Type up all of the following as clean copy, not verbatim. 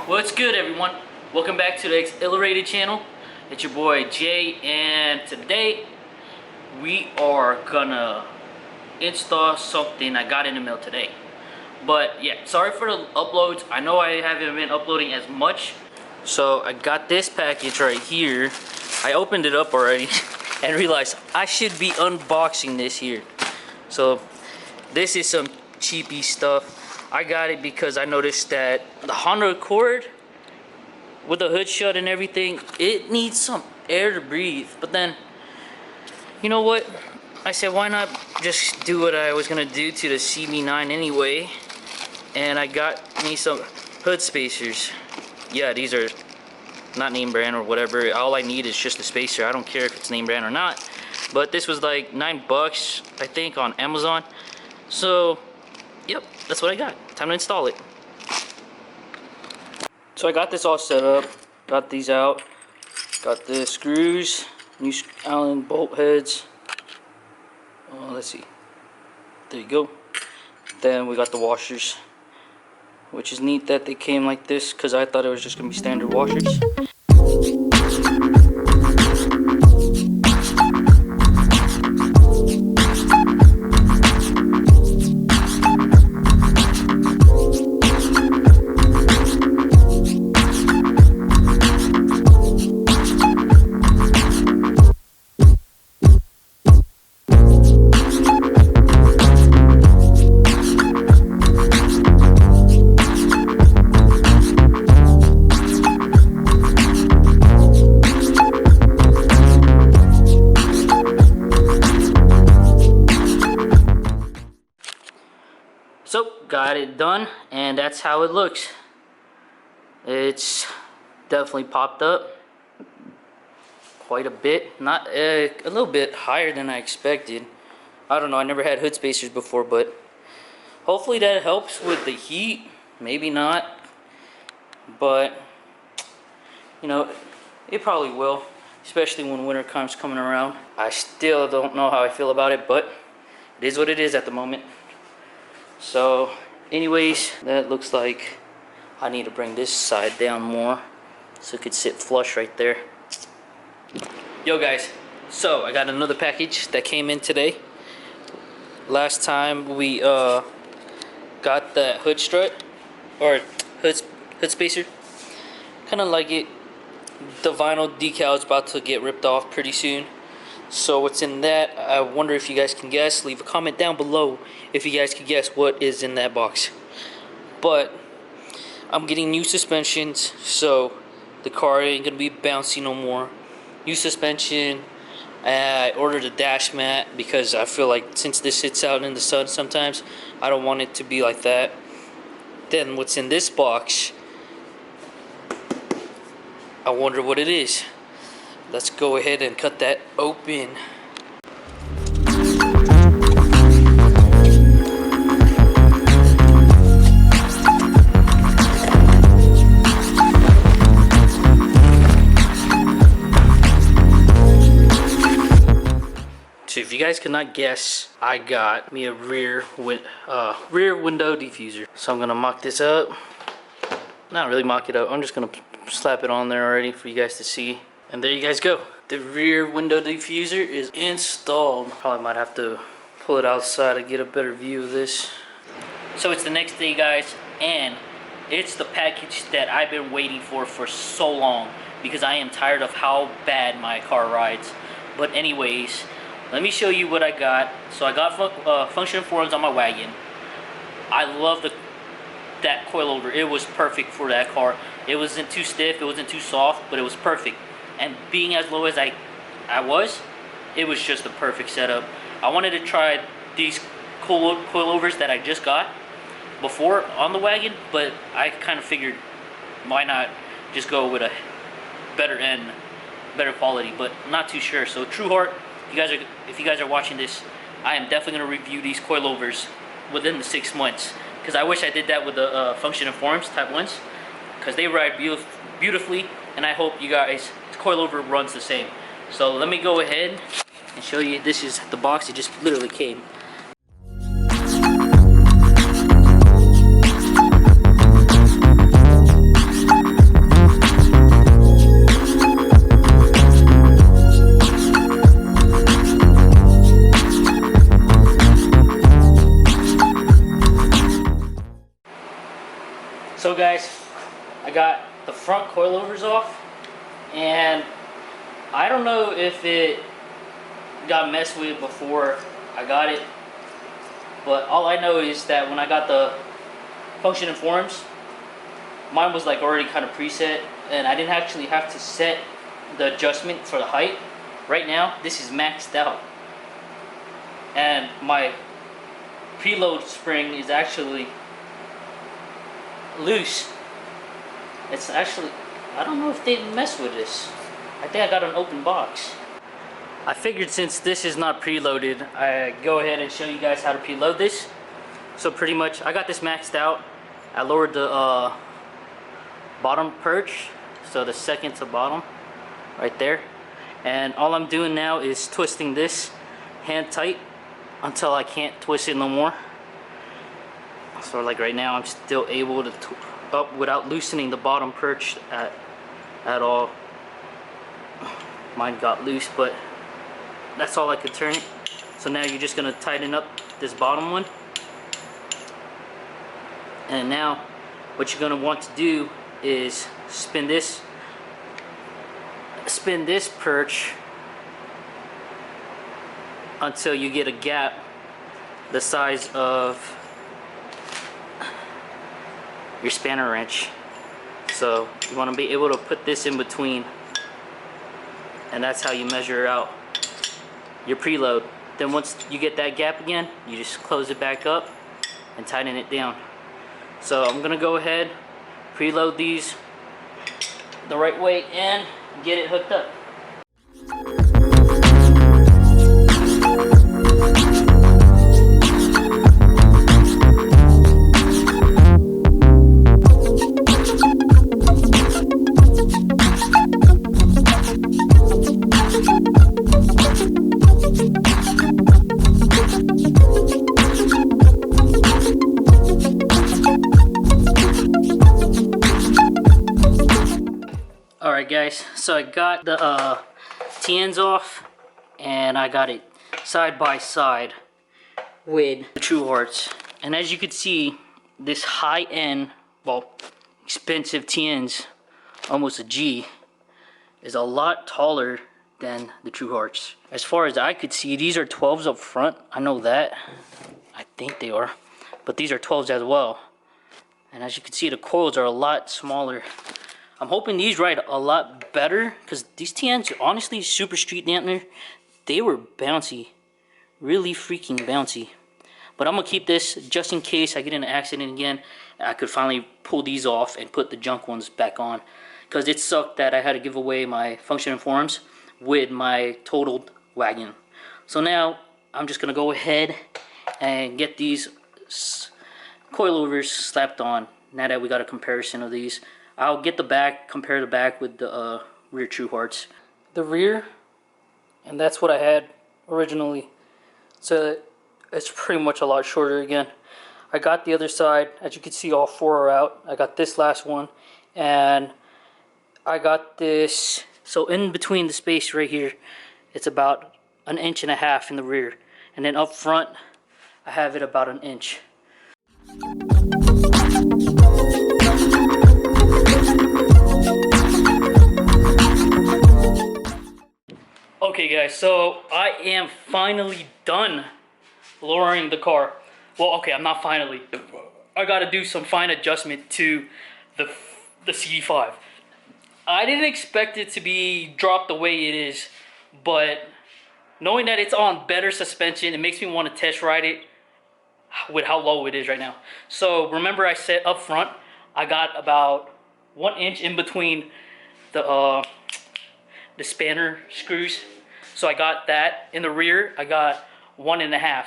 What's good, everyone? Welcome back to the Xillerated channel. It's your boy Jay, and today we are gonna install something I got in the mail today. But yeah, sorry for the uploads. I know I haven't been uploading as much. So I got this package right here. I opened it up already and realized I should be unboxing this here. So this is some cheapy stuff. I got it because I noticed that the Honda Accord with the hood shut and everything, it needs some air to breathe. But then, you know what? I said, why not just do what I was gonna do to the CB9 anyway? And I got me some hood spacers. Yeah, these are not name brand or whatever. All I need is just a spacer. I don't care if it's name brand or not. But this was like $9, I think, on Amazon. So, yep, that's what I got. Time to install it. So I got this all set up. Got these out. Got the screws, new Allen bolt heads. Let's see. There you go. Then we got the washers, which is neat that they came like this because I thought it was just gonna be standard washers. So, got it done, and that's how it looks. It's definitely popped up quite a bit. Not a little bit higher than I expected. I don't know, I never had hood spacers before, but hopefully that helps with the heat. Maybe not, but you know, it probably will, especially when winter comes coming around. I still don't know how I feel about it, but it is what it is at the moment. So anyways, that looks like I need to bring this side down more so it could sit flush right there. Yo guys, so I got another package that came in today. Last time we got the hood strut or hood spacer. Kind of like it. The vinyl decal is about to get ripped off pretty soon. So what's in that? I wonder if you guys can guess. Leave a comment down below if you guys can guess what is in that box. But I'm getting new suspensions, so the car ain't gonna be bouncy no more. New suspension. I ordered a dash mat because I feel like since this sits out in the sun sometimes, I don't want it to be like that. Then what's in this box? I wonder what it is. Let's go ahead and cut that open. So if you guys cannot guess, I got me a rear window diffuser. So I'm gonna mock this up. Not really mock it up. I'm just gonna slap it on there already for you guys to see. And there you guys go. The rear window diffuser is installed. Probably might have to pull it outside to get a better view of this. So it's the next day, guys, and it's the package that I've been waiting for so long because I am tired of how bad my car rides. But anyways, let me show you what I got. So I got function forms on my wagon. I love that coilover. It was perfect for that car. It wasn't too stiff, it wasn't too soft, but it was perfect. And being as low as I was, it was just the perfect setup. I wanted to try these coilovers that I just got before on the wagon, but I kind of figured why not just go with a better quality, but I'm not too sure. So true heart, if you guys are watching this, I am definitely going to review these coilovers within the 6 months, because I wish I did that with the function forms type 1s, because they ride beautifully, and I hope you guys coilover runs the same. So let me go ahead and show you. This is the box. It just literally came. So guys, I got the front coilovers off, and I don't know if it got messed with before I got it, but all I know is that when I got the function informs, mine was like already kind of preset, and I didn't actually have to set the adjustment for the height. Right now, this is maxed out, and my preload spring is actually loose. It's actually, I don't know if they mess with this. I think I got an open box. I figured since this is not preloaded, I go ahead and show you guys how to preload this. So pretty much, I got this maxed out. I lowered the bottom perch, so the second to bottom, right there. And all I'm doing now is twisting this hand tight until I can't twist it no more. So like right now, I'm still able to up without loosening the bottom perch at all. Mine got loose, but that's all I could turn it. So now you're just gonna tighten up this bottom one. And now what you're gonna want to do is spin this perch until you get a gap the size of your spanner wrench. So you want to be able to put this in between, and that's how you measure out your preload. Then once you get that gap again, you just close it back up and tighten it down. So I'm gonna go ahead, preload these the right way and get it hooked up. Alright guys, so I got the TNs off, and I got it side by side with the True Hearts. And as you can see, this high-end, well, expensive TNs, almost a G, is a lot taller than the True Hearts. As far as I could see, these are 12s up front. I know that. I think they are. But these are 12s as well. And as you can see, the coils are a lot smaller. I'm hoping these ride a lot better, because these TNs, honestly, Super Street Dampner, they were bouncy. Really freaking bouncy. But I'm going to keep this just in case I get in an accident again. I could finally pull these off and put the junk ones back on. Because it sucked that I had to give away my function informs with my totaled wagon. So now, I'm just going to go ahead and get these coilovers slapped on. Now that we got a comparison of these, I'll get the back, compare the back with the rear True Hearts. The rear, and that's what I had originally. So it's pretty much a lot shorter again. I got the other side, as you can see, all four are out. I got this last one, and I got this, so in between the space right here, it's about 1.5 inches in the rear. And then up front, I have it about 1 inch. Okay guys, so I am finally done lowering the car. Well, okay, I'm not finally. I gotta do some fine adjustment to the cd5. I didn't expect it to be dropped the way it is, but knowing that it's on better suspension, it makes me want to test ride it with how low it is right now. So remember I said up front, I got about 1 inch in between the spanner screws. So I got that. In the rear, I got 1.5.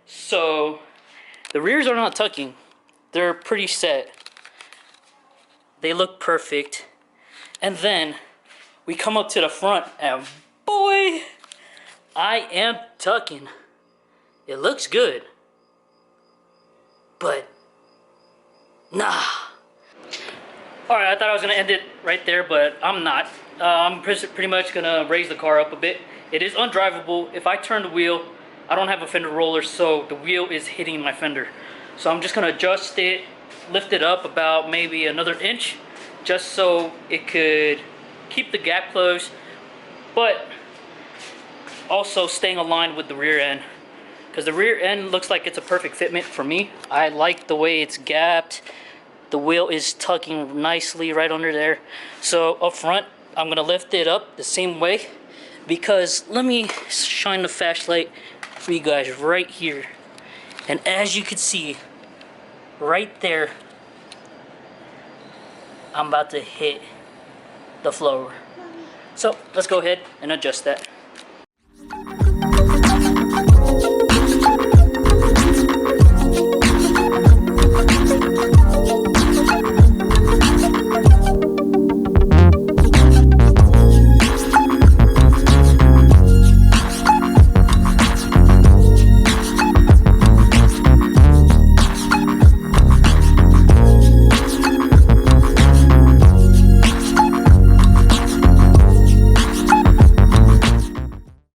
So the rears are not tucking. They're pretty set. They look perfect. And then we come up to the front, and boy, I am tucking. It looks good, but nah. Alright, I thought I was gonna end it right there, but I'm not. I'm pretty much gonna raise the car up a bit. It is undrivable. If I turn the wheel, I don't have a fender roller, so the wheel is hitting my fender. So I'm just gonna adjust it lift it up about maybe another inch, just so it could keep the gap closed, but also staying aligned with the rear end. Because the rear end looks like it's a perfect fitment for me. I like the way it's gapped. The wheel is tucking nicely right under there. So up front, I'm gonna lift it up the same way, because let me shine the flashlight for you guys right here. And as you can see, right there, I'm about to hit the floor. So let's go ahead and adjust that.